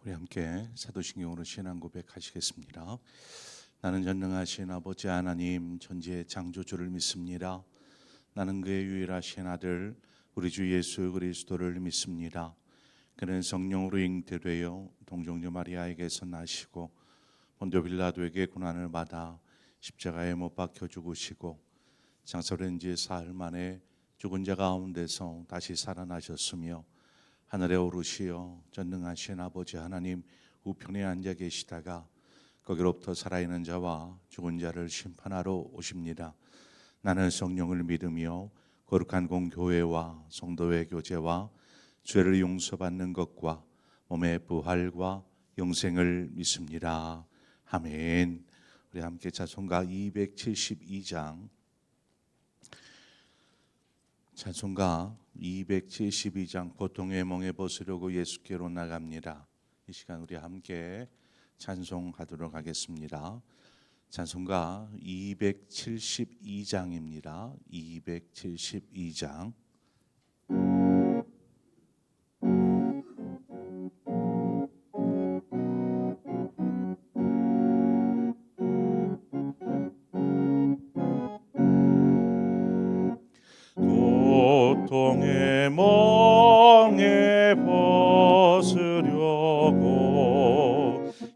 우리 함께 사도신경으로 신앙 고백하시겠습니다. 나는 전능하신 아버지 하나님 전지의 창조주를 믿습니다. 나는 그의 유일하신 아들 우리 주 예수 그리스도를 믿습니다. 그는 성령으로 잉태되어 동정녀 마리아에게서 나시고 본도 빌라도에게 고난을 받아 십자가에 못 박혀 죽으시고 장사된 지 사흘 만에 죽은 자 가운데서 다시 살아나셨으며 하늘에 오르시어 전능하신 아버지 하나님 우편에 앉아 계시다가 거기로부터 살아있는 자와 죽은 자를 심판하러 오십니다. 나는 성령을 믿으며 거룩한 공교회와 성도의 교제와 죄를 용서받는 것과 몸의 부활과 영생을 믿습니다. 아멘. 우리 함께 찬송가 272장 찬송가 272장 보통의 멍에 벗으려고 예수께로 나갑니다. 이 시간 우리 함께 찬송하도록 하겠습니다. 찬송가 272장입니다. 272장 고통의 멍에 벗으려고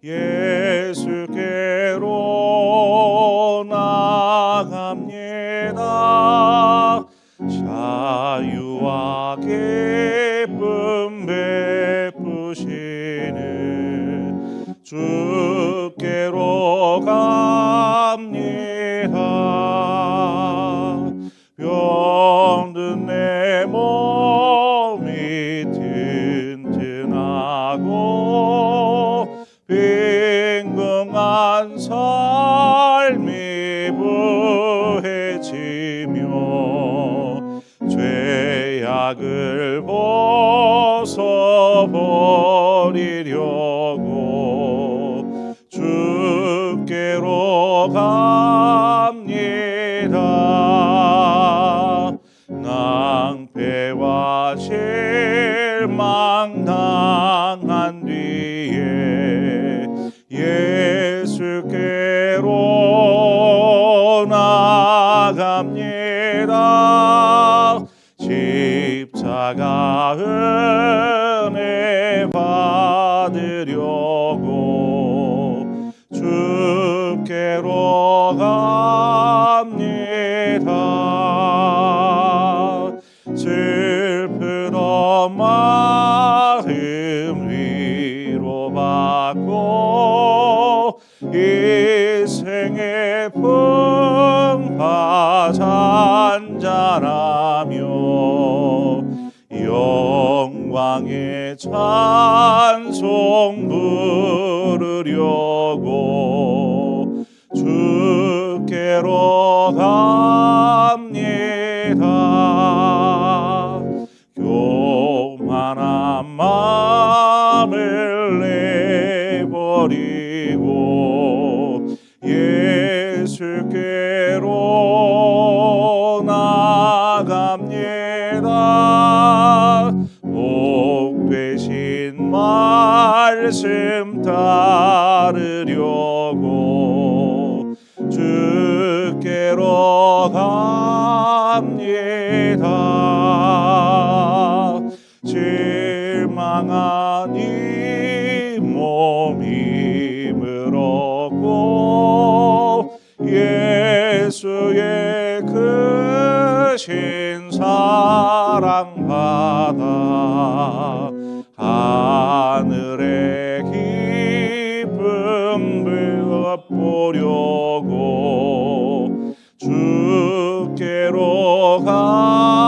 예수께로 나갑니다. 자유와 기쁨 베푸시는 주께로 갑니다. 병든 내 몸이 튼튼하고 빈금한 삶이 부해지며 죄악을 벗어버리려고 주께로 갑니다. 낭패와 실망 당한 뒤에 예수께로 나갑니다. 십자가 은혜 받으려고 주께로 갑니다. 슬프던 마음 위로받고 인생의 풍파 잔잔하며 영광의 찬송 부르려고 주께로 갑니다. 교만한 마음을 내버리고 예수께로 나갑니다. 복 되신 말씀 따르려고 주께로 갑니다. 실망한 이 몸 힘을 얻고 예수의 크신 사랑 받아 하늘의 기쁨 맛보려고 주께로 갑니다.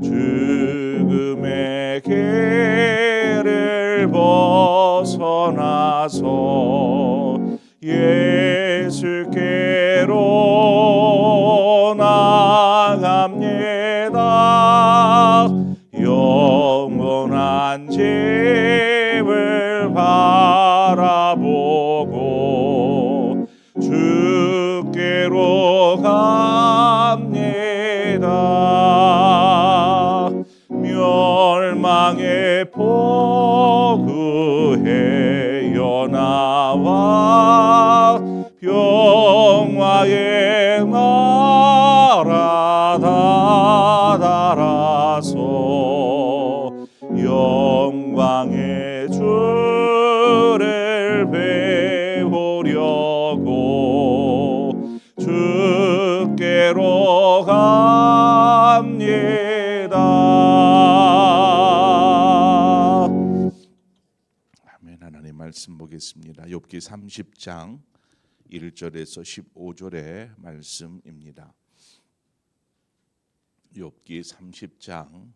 죽음의 길을 벗어나서 예수께로 나갑니다. 영원한 집을 바라보고 주께로 갑니다. 멸망 포구해요 나와 평화의 나라 다다라서 영광의 주를 배우려고 주께로 갑니다. 아멘. 하나님 말씀 보겠습니다. 욥기 30장 1절에서 15절의 말씀입니다. 욥기 30장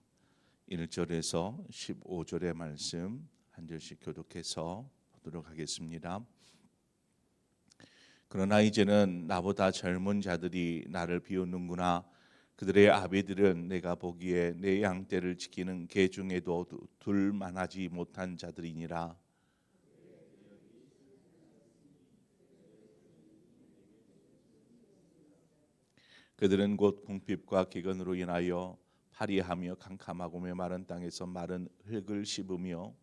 1절에서 15절의 말씀 한 절씩 교독해서 보도록 하겠습니다. 그러나 이제는 나보다 젊은 자들이 나를 비웃는구나. 그들의 아비들은 내가 보기에 내 양떼를 지키는 개 중에도 둘 만하지 못한 자들이니라. 그들은 곧 궁핍과 기근으로 인하여 파리하며 캄캄하고 메마른 땅에서 마른 흙을 씹으며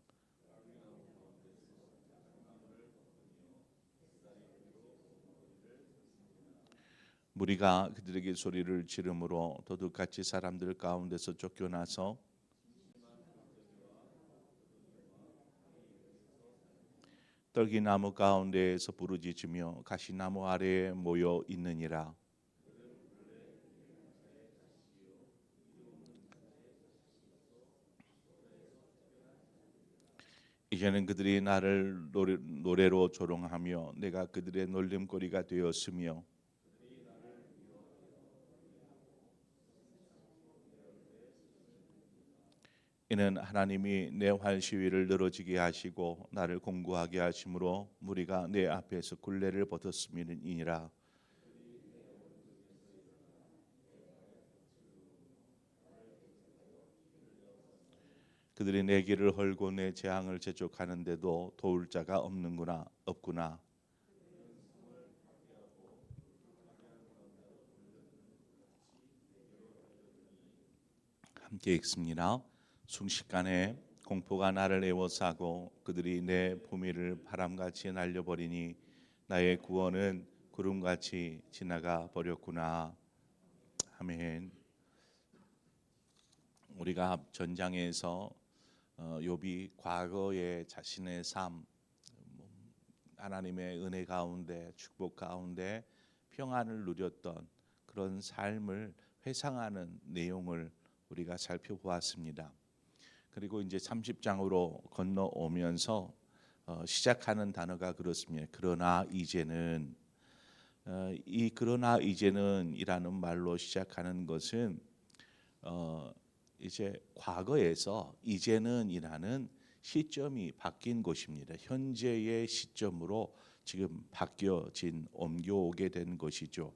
무리가 그들에게 소리를 지르므로 도둑같이 사람들 가운데서 쫓겨나서 떨기나무 가운데에서 부르짖으며 가시나무 아래에 모여 있느니라. 이제는 그들이 나를 노래로 조롱하며 내가 그들의 놀림거리가 되었으며 이는 하나님이 내 활시위를 늘어지게 하시고 나를 공고하게 하심으로 무리가 내 앞에서 굴레를 벗었음이니라. 그들이 내 길을 헐고 내 재앙을 재촉하는데도 도울 자가 없구나. 함께 읽습니다. 순식간에 공포가 나를 에워싸고 그들이 내 보미를 바람같이 날려버리니 나의 구원은 구름같이 지나가 버렸구나. 아멘. 우리가 전장에서 욥이 과거의 자신의 삶, 하나님의 은혜 가운데 축복 가운데 평안을 누렸던 그런 삶을 회상하는 내용을 우리가 살펴보았습니다. 그리고 이제 30장으로 건너오면서 시작하는 단어가 그렇습니다. 그러나 이제는 이 그러나 이제는이라는 말로 시작하는 것은 이제 과거에서 이제는이라는 시점이 바뀐 것입니다. 현재의 시점으로 지금 옮겨오게 된 것이죠.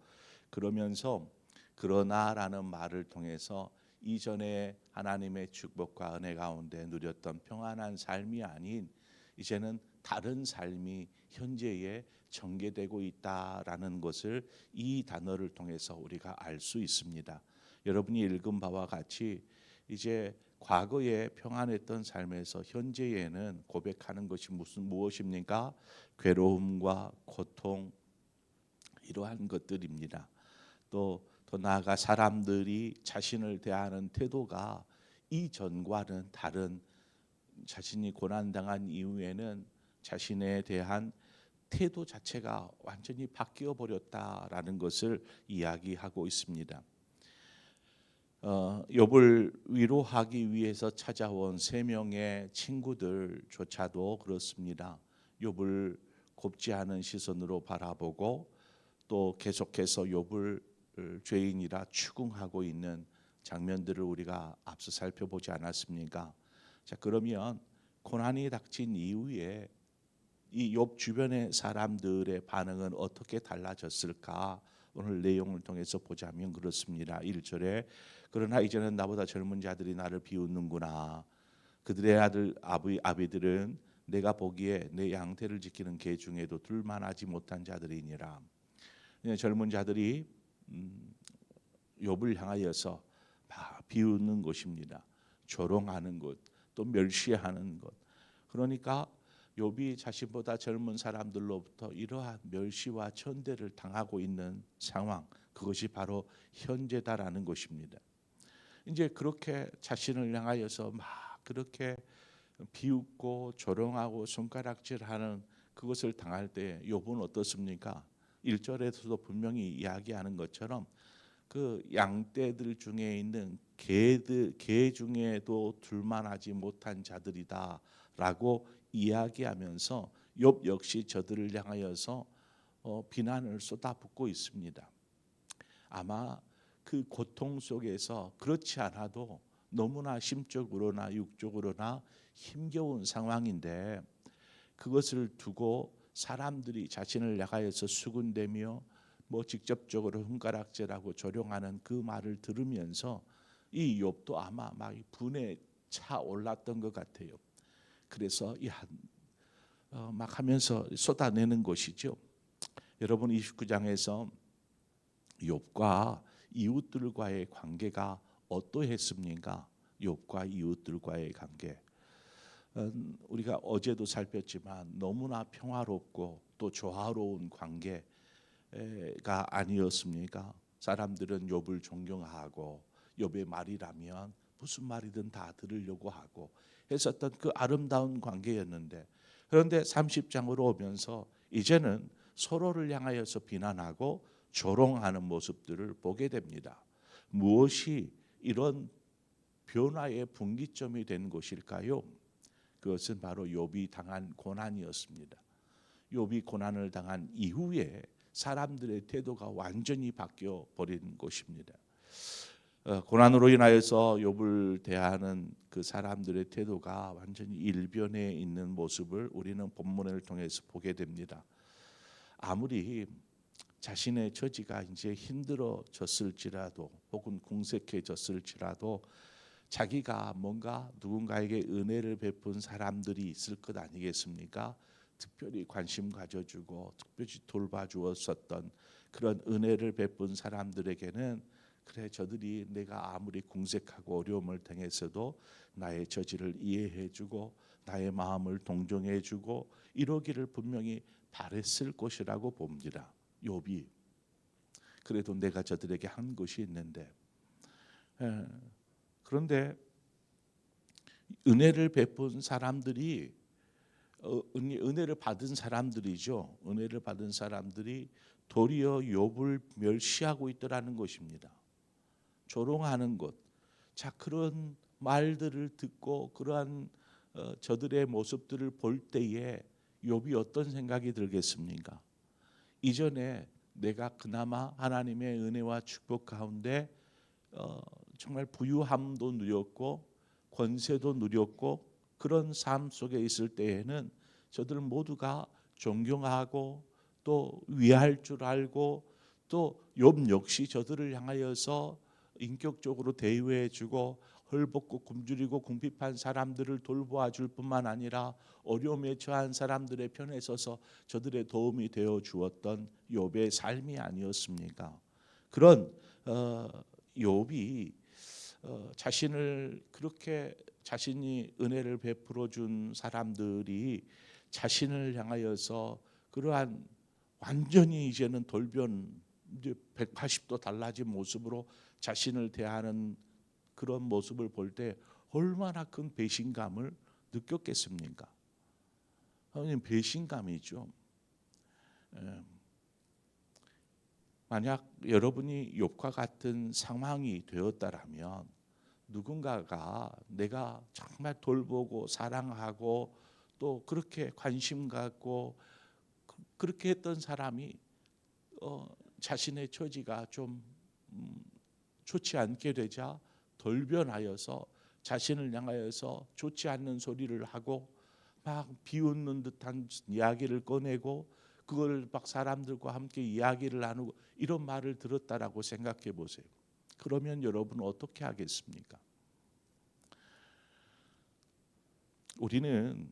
그러면서 그러나라는 말을 통해서 이전에 하나님의 축복과 은혜 가운데 누렸던 평안한 삶이 아닌 이제는 다른 삶이 현재에 전개되고 있다라는 것을 이 단어를 통해서 우리가 알 수 있습니다. 여러분이 읽은 바와 같이 이제 과거에 평안했던 삶에서 현재에는 고백하는 것이 무엇입니까? 괴로움과 고통 이러한 것들입니다. 또 더 나아가 사람들이 자신을 대하는 태도가 이전과는 다른, 자신이 고난당한 이후에는 자신에 대한 태도 자체가 완전히 바뀌어 버렸다라는 것을 이야기하고 있습니다. 욥을 위로하기 위해서 찾아온 세 명의 친구들조차도 그렇습니다. 욥을 곱지 않은 시선으로 바라보고 또 계속해서 욥을 죄인이라 추궁하고 있는 장면들을 우리가 앞서 살펴보지 않았습니까? 자, 그러면 고난이 닥친 이후에 이 욥 주변의 사람들의 반응은 어떻게 달라졌을까? 오늘 내용을 통해서 보자면 그렇습니다. 1절에 그러나 이제는 나보다 젊은 자들이 나를 비웃는구나. 그들의 아비들은 내가 보기에 내 양떼를 지키는 개 중에도 둘만하지 못한 자들이니라. 젊은 자들이 욥을 향하여서 비웃는 것입니다. 조롱하는 것, 또 멸시하는 것. 그러니까 욥이 자신보다 젊은 사람들로부터 이러한 멸시와 천대를 당하고 있는 상황, 그것이 바로 현재다라는 것입니다. 이제 그렇게 자신을 향하여서 막 그렇게 비웃고 조롱하고 손가락질하는 그것을 당할 때 욥은 어떻습니까? 1절에서도 분명히 이야기하는 것처럼 그 양떼들 중에 있는 개 중에도 둘만하지 못한 자들이다라고 이야기하면서 욥 역시 저들을 향하여서 비난을 쏟아붓고 있습니다. 아마 그 고통 속에서 그렇지 않아도 너무나 심적으로나 육적으로나 힘겨운 상황인데 그것을 두고 사람들이 자신을 향하여서 수군대며 뭐 직접적으로 손가락질하고 조롱하는 그 말을 들으면서 이 욥도 아마 막 분에 차 올랐던 것 같아요. 그래서 막 하면서 쏟아내는 것이죠. 여러분 29장에서 욥과 이웃들과의 관계가 어떠했습니까? 욥과 이웃들과의 관계. 우리가 어제도 살폈지만 너무나 평화롭고 또 조화로운 관계가 아니었습니까? 사람들은 욥을 존경하고 욥의 말이라면 무슨 말이든 다 들으려고 하고 했었던 그 아름다운 관계였는데 그런데 30장으로 오면서 이제는 서로를 향하여서 비난하고 조롱하는 모습들을 보게 됩니다. 무엇이 이런 변화의 분기점이 된 것일까요? 그것은 바로 욥이 당한 고난이었습니다. 욥이 고난을 당한 이후에 사람들의 태도가 완전히 바뀌어 버린 것입니다. 고난으로 인하여서 욥을 대하는 그 사람들의 태도가 완전히 일변해 있는 모습을 우리는 본문을 통해서 보게 됩니다. 아무리 자신의 처지가 이제 힘들어졌을지라도 혹은 궁색해졌을지라도 자기가 뭔가 누군가에게 은혜를 베푼 사람들이 있을 것 아니겠습니까? 특별히 관심 가져주고 특별히 돌봐주었었던 그런 은혜를 베푼 사람들에게는 그래 저들이 내가 아무리 궁색하고 어려움을 당했어도 나의 처지를 이해해주고 나의 마음을 동정해주고 이러기를 분명히 바랬을 것이라고 봅니다. 욥이 그래도 내가 저들에게 한 것이 있는데 그런데 은혜를 베푼 사람들이 은혜를 받은 사람들이죠. 은혜를 받은 사람들이 도리어 욥을 멸시하고 있더라는 것입니다. 조롱하는 것. 자 그런 말들을 듣고 그러한 저들의 모습들을 볼 때에 욥이 어떤 생각이 들겠습니까? 이전에 내가 그나마 하나님의 은혜와 축복 가운데 정말 부유함도 누렸고 권세도 누렸고 그런 삶 속에 있을 때에는 저들 모두가 존경하고 또 위할 줄 알고 또 욥 역시 저들을 향하여서 인격적으로 대우해주고 헐벗고 굶주리고 궁핍한 사람들을 돌보아 줄 뿐만 아니라 어려움에 처한 사람들의 편에 서서 저들의 도움이 되어 주었던 욥의 삶이 아니었습니까? 그런 욥이 자신을 그렇게 자신이 은혜를 베풀어 준 사람들이 자신을 향하여서 그러한 완전히 이제는 돌변 180도 달라진 모습으로 자신을 대하는 그런 모습을 볼 때 얼마나 큰 배신감을 느꼈겠습니까? 하나님 배신감이죠. 만약 여러분이 욥과 같은 상황이 되었다라면 누군가가 내가 정말 돌보고 사랑하고 또 그렇게 관심 갖고 그렇게 했던 사람이 자신의 처지가 좀 좋지 않게 되자 돌변하여서 자신을 향하여서 좋지 않는 소리를 하고 막 비웃는 듯한 이야기를 꺼내고 그걸 막 사람들과 함께 이야기를 나누고 이런 말을 들었다라고 생각해 보세요. 그러면 여러분은 어떻게 하겠습니까? 우리는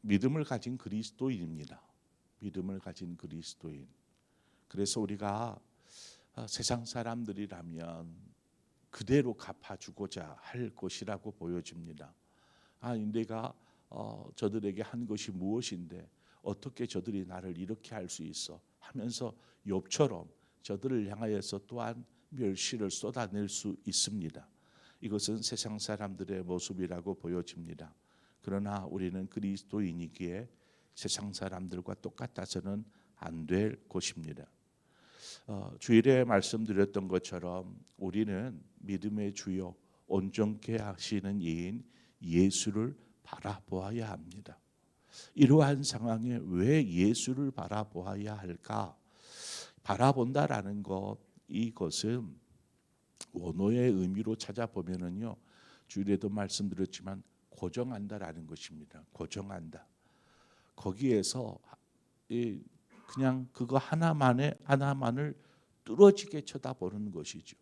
믿음을 가진 그리스도인입니다. 믿음을 가진 그리스도인. 그래서 우리가 세상 사람들이라면 그대로 갚아주고자 할 것이라고 보여집니다. 내가 저들에게 한 것이 무엇인데 어떻게 저들이 나를 이렇게 할 수 있어 하면서 욥처럼 저들을 향하여서 또한 멸시를 쏟아낼 수 있습니다. 이것은 세상 사람들의 모습이라고 보여집니다. 그러나 우리는 그리스도인이기에 세상 사람들과 똑같아서는 안 될 것입니다. 주일에 말씀드렸던 것처럼 우리는 믿음의 주요 온전케 하시는 이인 예수를 바라보아야 합니다. 이러한 상황에 왜 예수를 바라보아야 할까? 바라본다라는 것, 이것은 원어의 의미로 찾아보면은요, 주일에도 말씀드렸지만 고정한다라는 것입니다. 고정한다. 거기에서 그냥 그거 하나만을 뚫어지게 쳐다보는 것이죠.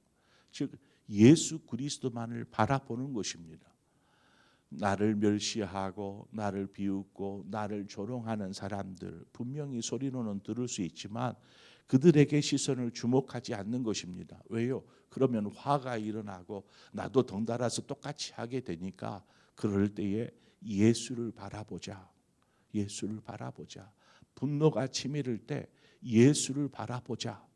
즉 예수 그리스도만을 바라보는 것입니다. 나를 멸시하고 나를 비웃고 나를 조롱하는 사람들 분명히 소리로는 들을 수 있지만 그들에게 시선을 주목하지 않는 것입니다. 왜요? 그러면 화가 일어나고 나도 덩달아서 똑같이 하게 되니까 그럴 때에 예수를 바라보자. 예수를 바라보자. 분노가 치밀을 때 예수를 바라보자.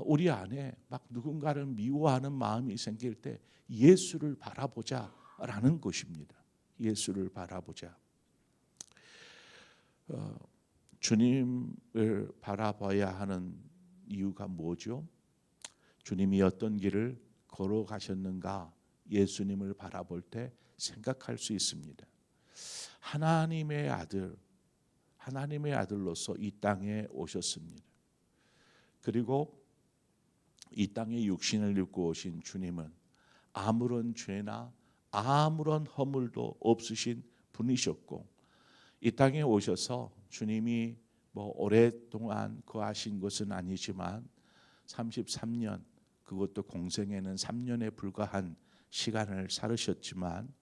우리 안에 막 누군가를 미워하는 마음이 생길 때 예수를 바라보자라는 것입니다. 예수를 바라보자. 주님을 바라봐야 하는 이유가 뭐죠? 주님이 어떤 길을 걸어가셨는가 예수님을 바라볼 때 생각할 수 있습니다. 하나님의 아들로서 이 땅에 오셨습니다. 그리고 이 땅에 육신을 입고 오신 주님은 아무런 죄나 아무런 허물도 없으신 분이셨고 이 땅에 오셔서 주님이 오랫동안 거하신 것은 아니지만 33년, 그것도 공생에는 3년에 불과한 시간을 살으셨지만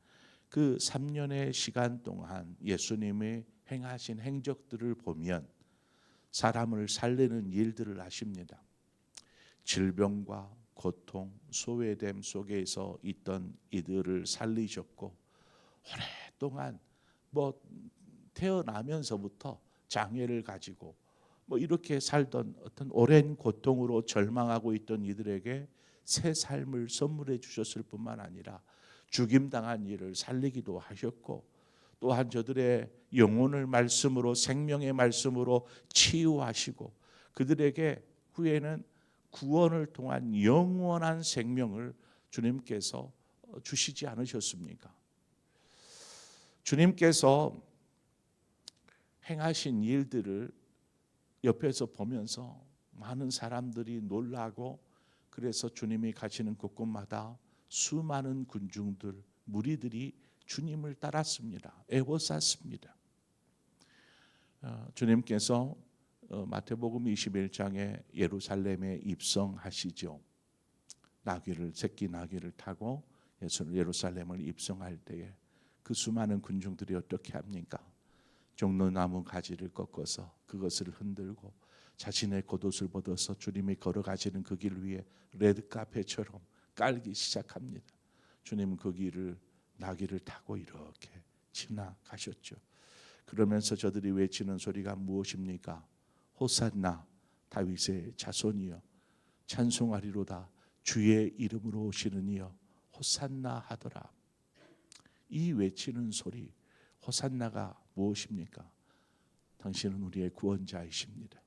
그 3년의 시간 동안 예수님의 행하신 행적들을 보면 사람을 살리는 일들을 하십니다. 질병과 고통, 소외됨 속에서 있던 이들을 살리셨고 오랫동안 태어나면서부터 장애를 가지고 이렇게 살던 어떤 오랜 고통으로 절망하고 있던 이들에게 새 삶을 선물해 주셨을 뿐만 아니라 죽임당한 이를 살리기도 하셨고 또한 저들의 영혼을 말씀으로 생명의 말씀으로 치유하시고 그들에게 후에는 구원을 통한 영원한 생명을 주님께서 주시지 않으셨습니까? 주님께서 행하신 일들을 옆에서 보면서 많은 사람들이 놀라고 그래서 주님이 가시는 곳곳마다 수많은 군중들, 무리들이 주님을 따랐습니다. 애워쌌습니다. 주님께서 마태복음 21장에 예루살렘에 입성하시죠. 새끼 나귀를 타고 예루살렘을 입성할 때에 그 수많은 군중들이 어떻게 합니까? 종려나무 가지를 꺾어서 그것을 흔들고 자신의 겉옷을 벗어서 주님이 걸어가시는 그 길 위에 레드카펫처럼 깔기 시작합니다. 주님은 그 길을 나귀를 타고 이렇게 지나가셨죠. 그러면서 저들이 외치는 소리가 무엇입니까? 호산나 다윗의 자손이여 찬송하리로다 주의 이름으로 오시는 이여 호산나 하더라. 이 외치는 소리 호산나가 무엇입니까? 당신은 우리의 구원자이십니다.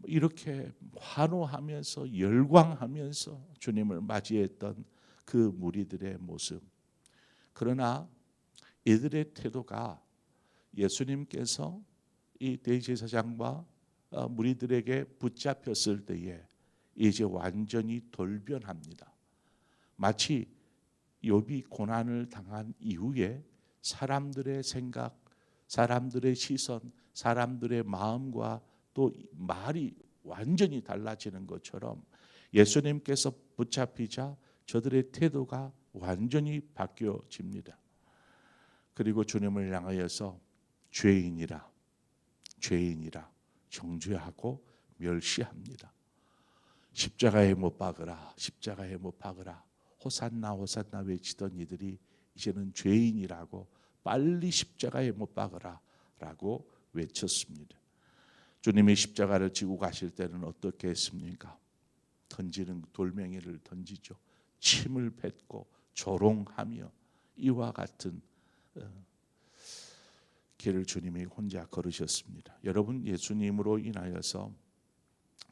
이렇게 환호하면서 열광하면서 주님을 맞이했던 그 무리들의 모습. 그러나 이들의 태도가 예수님께서 이 대제사장과 무리들에게 붙잡혔을 때에 이제 완전히 돌변합니다. 마치 욥이 고난을 당한 이후에 사람들의 생각, 사람들의 시선, 사람들의 마음과 또 말이 완전히 달라지는 것처럼 예수님께서 붙잡히자 저들의 태도가 완전히 바뀌어집니다. 그리고 주님을 향하여서 죄인이라 정죄하고 멸시합니다. 십자가에 못 박으라, 십자가에 못 박으라, 호산나 호산나 외치던 이들이 이제는 죄인이라고 빨리 십자가에 못 박으라 라고 외쳤습니다. 주님이 십자가를 지고 가실 때는 어떻게 했습니까? 던지는 돌멩이를 던지죠. 침을 뱉고 조롱하며 이와 같은 길을 주님이 혼자 걸으셨습니다. 여러분, 예수님으로 인하여서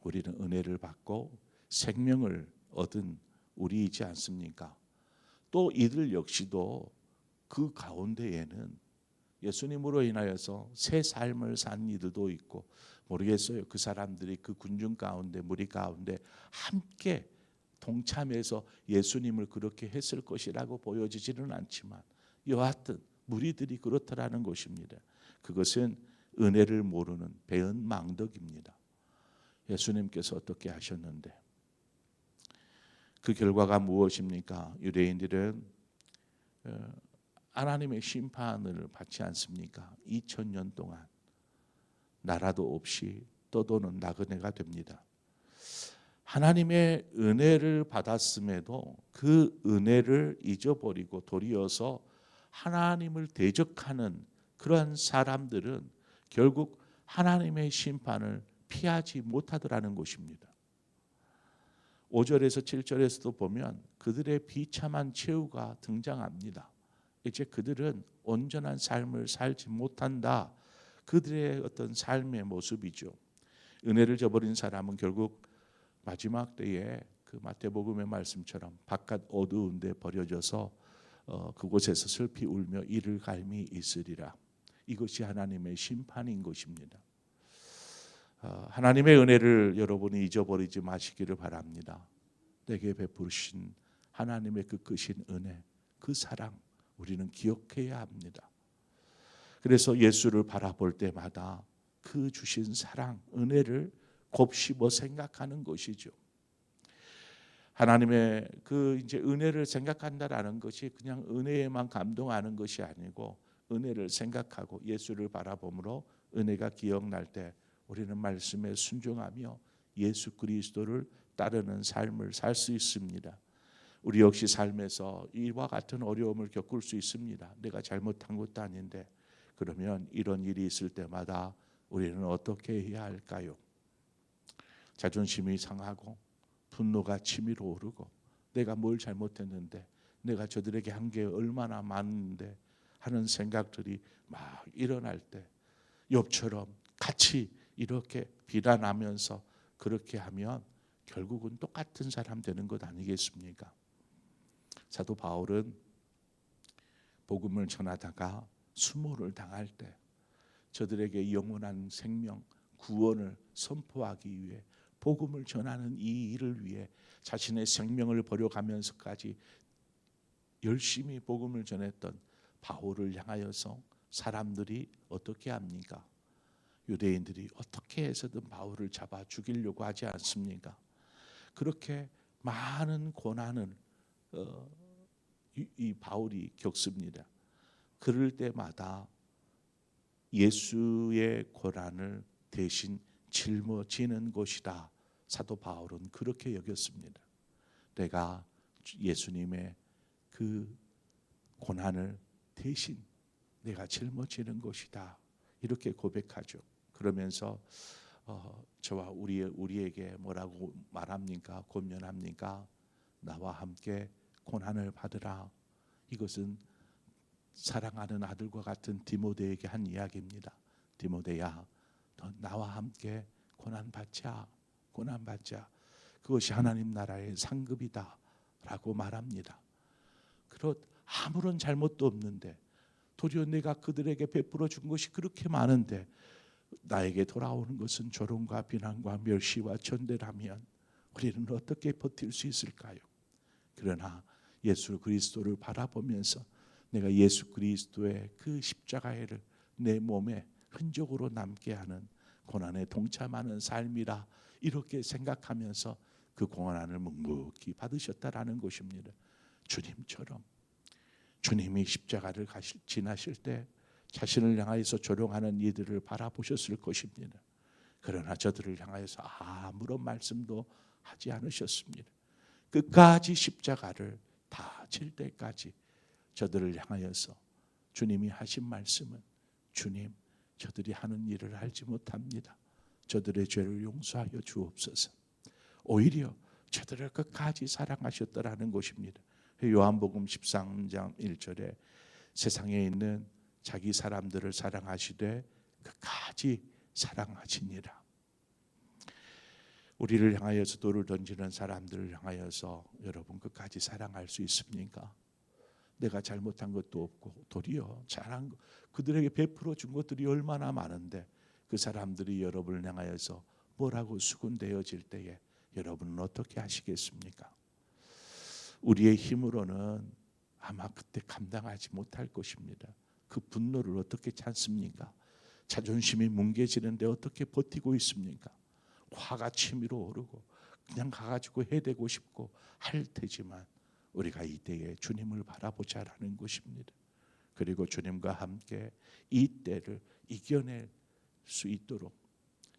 우리는 은혜를 받고 생명을 얻은 우리이지 않습니까? 또 이들 역시도 그 가운데에는 예수님으로 인하여서 새 삶을 산 이들도 있고, 모르겠어요. 그 사람들이 그 군중 가운데, 무리 가운데 함께 동참해서 예수님을 그렇게 했을 것이라고 보여지지는 않지만 여하튼 무리들이 그렇더라는 것입니다. 그것은 은혜를 모르는 배은망덕입니다. 예수님께서 어떻게 하셨는데 그 결과가 무엇입니까? 유대인들은 하나님의 심판을 받지 않습니까? 2000년 동안 나라도 없이 떠도는 나그네가 됩니다. 하나님의 은혜를 받았음에도 그 은혜를 잊어버리고 도리어서 하나님을 대적하는 그러한 사람들은 결국 하나님의 심판을 피하지 못하더라는 것입니다. 5절에서 7절에서도 보면 그들의 비참한 최후가 등장합니다. 이제 그들은 온전한 삶을 살지 못한다. 그들의 어떤 삶의 모습이죠. 은혜를 저버린 사람은 결국 마지막 때에 그 마태복음의 말씀처럼 바깥 어두운 데 버려져서 그곳에서 슬피 울며 이를 갈미 있으리라. 이것이 하나님의 심판인 것입니다. 하나님의 은혜를 여러분이 잊어버리지 마시기를 바랍니다. 내게 베푸신 하나님의 그 크신 은혜, 그 사랑 우리는 기억해야 합니다. 그래서 예수를 바라볼 때마다 그 주신 사랑, 은혜를 곱씹어 생각하는 것이죠. 하나님의 그 이제 은혜를 생각한다라는 것이 그냥 은혜에만 감동하는 것이 아니고 은혜를 생각하고 예수를 바라봄으로 은혜가 기억날 때 우리는 말씀에 순종하며 예수 그리스도를 따르는 삶을 살 수 있습니다. 우리 역시 삶에서 이와 같은 어려움을 겪을 수 있습니다. 내가 잘못한 것도 아닌데. 그러면 이런 일이 있을 때마다 우리는 어떻게 해야 할까요? 자존심이 상하고 분노가 치밀어 오르고 내가 뭘 잘못했는데, 내가 저들에게 한 게 얼마나 많은데 하는 생각들이 막 일어날 때 욥처럼 같이 이렇게 비난하면서 그렇게 하면 결국은 똑같은 사람 되는 것 아니겠습니까? 사도 바울은 복음을 전하다가 수모를 당할 때 저들에게 영원한 생명, 구원을 선포하기 위해 복음을 전하는 이 일을 위해 자신의 생명을 버려가면서까지 열심히 복음을 전했던 바울을 향하여서 사람들이 어떻게 합니까? 유대인들이 어떻게 해서든 바울을 잡아 죽이려고 하지 않습니까? 그렇게 많은 고난을 이 바울이 겪습니다. 그럴 때마다 예수의 고난을 대신 짊어지는 것이다. 사도 바울은 그렇게 여겼습니다. 내가 예수님의 그 고난을 대신 내가 짊어지는 것이다. 이렇게 고백하죠. 그러면서 저와 우리에게 뭐라고 말합니까? 권면합니까? 나와 함께 고난을 받으라. 이것은 사랑하는 아들과 같은 디모데에게 한 이야기입니다. 디모데야, 너 나와 함께 고난받자. 그것이 하나님 나라의 상급이다 라고 말합니다. 아무런 잘못도 없는데 도리어 내가 그들에게 베풀어 준 것이 그렇게 많은데 나에게 돌아오는 것은 조롱과 비난과 멸시와 전대라면 우리는 어떻게 버틸 수 있을까요? 그러나 예수 그리스도를 바라보면서 내가 예수 그리스도의 그 십자가를 내 몸에 흔적으로 남게 하는 고난에 동참하는 삶이라 이렇게 생각하면서 그 고난을 묵묵히 받으셨다라는 것입니다. 주님처럼 주님이 십자가를 지나실 때 자신을 향하여서 조롱하는 이들을 바라보셨을 것입니다. 그러나 저들을 향하여서 아무런 말씀도 하지 않으셨습니다. 끝까지 십자가를 다 질 때까지 저들을 향하여서 주님이 하신 말씀은, 주님, 저들이 하는 일을 알지 못합니다. 저들의 죄를 용서하여 주옵소서. 오히려 저들을 끝까지 사랑하셨더라는 것입니다. 요한복음 13장 1절에 세상에 있는 자기 사람들을 사랑하시되 끝까지 사랑하시니라. 우리를 향하여서 돌을 던지는 사람들을 향하여서 여러분 끝까지 사랑할 수 있습니까? 내가 잘못한 것도 없고 도리어 잘한 것, 그들에게 베풀어 준 것들이 얼마나 많은데 그 사람들이 여러분을 향하여서 뭐라고 수군대어질 때에 여러분은 어떻게 하시겠습니까? 우리의 힘으로는 아마 그때 감당하지 못할 것입니다. 그 분노를 어떻게 참습니까? 자존심이 뭉개지는데 어떻게 버티고 있습니까? 화가 치밀어 오르고 그냥 가가지고 해대고 싶고 할 테지만 우리가 이때에 주님을 바라보자라는 것입니다. 그리고 주님과 함께 이 때를 이겨낼 수 있도록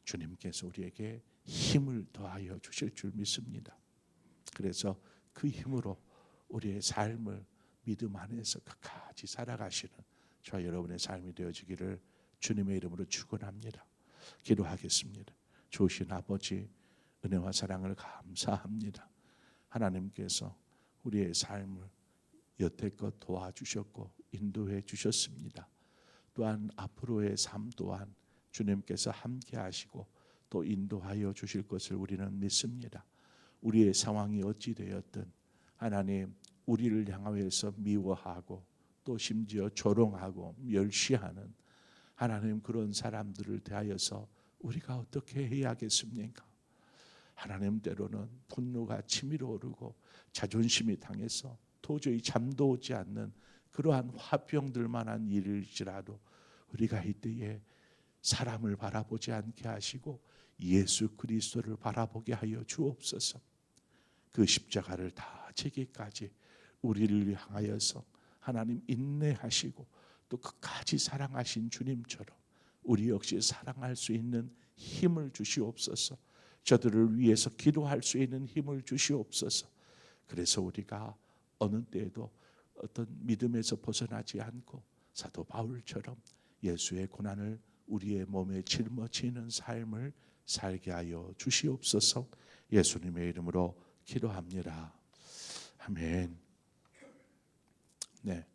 주님께서 우리에게 힘을 더하여 주실 줄 믿습니다. 그래서 그 힘으로 우리의 삶을 믿음 안에서 끝까지 살아가시는 저와 여러분의 삶이 되어지기를 주님의 이름으로 축원합니다. 기도하겠습니다. 좋으신 아버지, 은혜와 사랑을 감사합니다. 하나님께서 우리의 삶을 여태껏 도와주셨고 인도해 주셨습니다. 또한 앞으로의 삶 또한 주님께서 함께 하시고 또 인도하여 주실 것을 우리는 믿습니다. 우리의 상황이 어찌 되었든 하나님, 우리를 향하여서 미워하고 또 심지어 조롱하고 멸시하는 하나님, 그런 사람들을 대하여서 우리가 어떻게 해야겠습니까? 하나님, 때로는 분노가 치밀어 오르고 자존심이 당해서 도저히 잠도 오지 않는 그러한 화병들만한 일일지라도 우리가 이때에 사람을 바라보지 않게 하시고 예수 그리스도를 바라보게 하여 주옵소서. 그 십자가를 다 지기까지 우리를 향하여서 하나님 인내하시고 또 끝까지 사랑하신 주님처럼 우리 역시 사랑할 수 있는 힘을 주시옵소서. 저들을 위해서 기도할 수 있는 힘을 주시옵소서. 그래서 우리가 어느 때에도 어떤 믿음에서 벗어나지 않고 사도 바울처럼 예수의 고난을 우리의 몸에 짊어지는 삶을 살게 하여 주시옵소서. 예수님의 이름으로 기도합니다. 아멘. 네,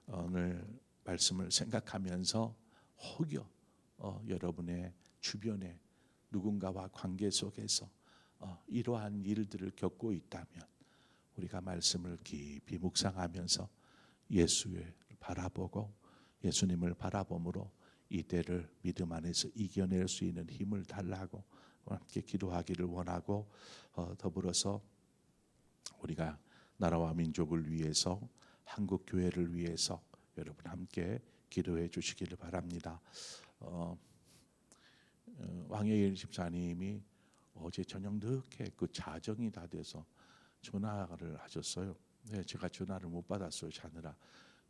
오늘 말씀을 생각하면서 혹여 여러분의 주변에 누군가와 관계 속에서 이러한 일들을 겪고 있다면 우리가 말씀을 깊이 묵상하면서 예수를 바라보고 예수님을 바라봄으로 이 때를 믿음 안에서 이겨낼 수 있는 힘을 달라고 함께 기도하기를 원하고, 더불어서 우리가 나라와 민족을 위해서 한국 교회를 위해서 여러분 함께 기도해 주시기를 바랍니다. 왕혜일 집사님이 어제 저녁 늦게 그 자정이 다 돼서 전화를 하셨어요. 네, 제가 전화를 못 받았어요. 자느라.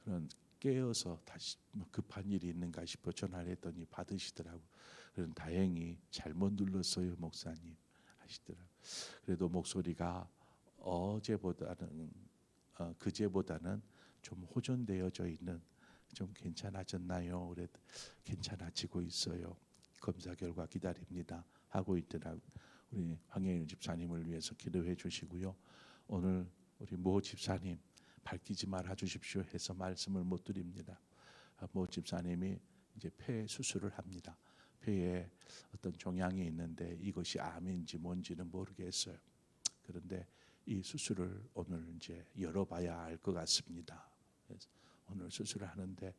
그런 깨어서 다시 급한 일이 있는가 싶어 전화를 했더니 받으시더라고. 그런 다행히 잘못 눌렀어요, 목사님 하시더라고. 그래도 목소리가 어제보다는 그제보다는 좀 호전되어져 있는, 좀 괜찮아졌나요? 그래, 괜찮아지고 있어요. 검사 결과 기다립니다 하고 있더라고. 우리 황혜일 집사님을 위해서 기도해 주시고요. 오늘 우리 모 집사님 밝히지 말아 주십시오 해서 말씀을 못 드립니다. 모 집사님이 이제 폐 수술을 합니다. 폐에 어떤 종양이 있는데 이것이 암인지 뭔지는 모르겠어요. 그런데 이 수술을 오늘 이제 열어봐야 알 것 같습니다. 그래서 오늘 수술을 하는데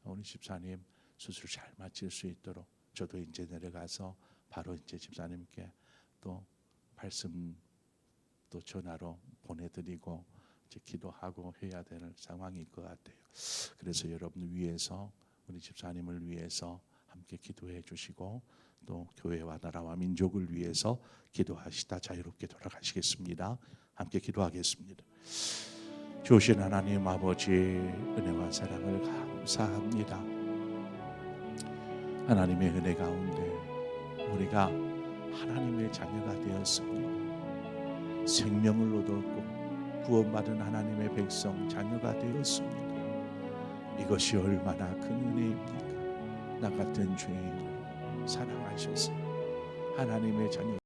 우리 집사님 수술 잘 마칠 수 있도록 저도 이제 내려가서 바로 이제 집사님께 또 말씀 또 전화로 보내드리고 이제 기도하고 해야 되는 상황일 것 같아요. 그래서 여러분 위해서, 우리 집사님을 위해서 함께 기도해 주시고 또 교회와 나라와 민족을 위해서 기도하시다 자유롭게 돌아가시겠습니다. 함께 기도하겠습니다. 주신 하나님 아버지, 은혜와 사랑을 감사합니다. 하나님의 은혜 가운데 우리가 하나님의 자녀가 되었습니다. 생명을 얻었고 구원받은 하나님의 백성 자녀가 되었습니다. 이것이 얼마나 큰 은혜입니까? 나 같은 죄인을 사랑하셔서 하나님의 자녀